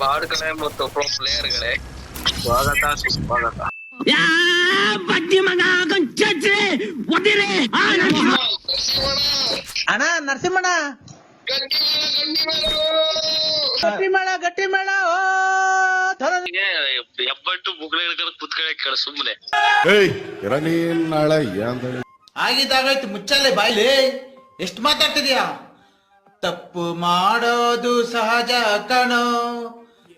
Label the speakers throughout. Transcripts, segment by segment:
Speaker 1: ಹಾಡುಗಳೇ ಮತ್ತು ಪ್ರೋ ಪ್ಲೇಯರ್ಗಳೇ ಸ್ವಾಗತ ಸುಸ್ವಾಗತ.
Speaker 2: ಅಣ್ಣ ನರಸಿಂಹಣ್ಣ ಗಟ್ಟಿ ಮೇಳ
Speaker 1: ಎಬ್ಬಟ್ಟು ಬುಗ್ಳೆ ಕುತ್ಕೊಳ್ಳೆ ಕೇಳ ಸುಮ್ಮನೆ
Speaker 2: ಆಗಿದ್ದಾಗಾಯ್ತು ಮುಚ್ಚಲೆ ಬಾಯ್ಲಿ ಎಷ್ಟು ಮಾತಾಡ್ತಿದ್ಯಾ. ತಪ್ಪು ಮಾಡೋದು ಸಹಜ ಕಣೋ,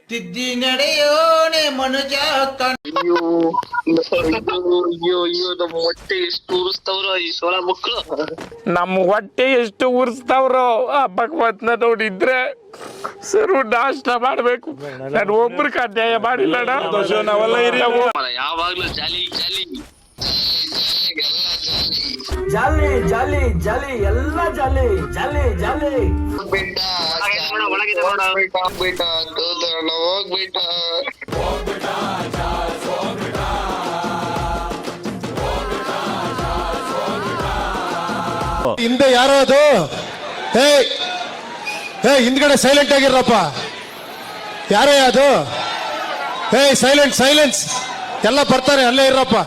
Speaker 2: ತಿದ್ದಿ ನಡೆಯೋಣೆ ಮನುಜ ಕಣ.
Speaker 1: ಅಯ್ಯೋ ನಮ್ಮ ಹೊಟ್ಟೆ ಎಷ್ಟು ಉರಿಸ್ತವ್ರ ಈ ಸೋಳ ಮಕ್ಕಳು.
Speaker 3: ನಮ್ಮ ಹೊಟ್ಟೆ ಎಷ್ಟು ಉರ್ಸ್ತಾವ್ರೋ ಆ ಭಗವತ್ನ ನೋಡಿದ್ರೆ ಸರು ನಾಷ್ಟ ಮಾಡ್ಬೇಕು. ನಾನು ಒಬ್ರಿಗೆ ಅನ್ಯಾಯ ಮಾಡಿಲ್ಲಣ್ಣ. ನಾವೆಲ್ಲ ಹಿರಿಯ
Speaker 1: ಯಾವಾಗ್ಲೂ ಜಾಲಿ ಜಾಲಿ
Speaker 4: ಜಾಲಿ ಜಾಲಿ ಜಾಲಿ ಎಲ್ಲ ಜಾಲಿ ಜಾಲಿ ಜಾಲಿ.
Speaker 1: ಹೋಗ್ಬೇಟ ಹೋಗ್ಬೇಟ.
Speaker 5: ಹಿಂದೆ ಯಾರೋ ಅದು ಹೇ ಹಿಂದ್ಗಡೆ ಸೈಲೆಂಟ್ ಆಗಿರಪ್ಪ. ಯಾರೇ ಅದು? ಹೇ ಸೈಲೆನ್ಸ್ ಎಲ್ಲ ಬರ್ತಾರೆ, ಅಲ್ಲೇ ಇರಪ್ಪ.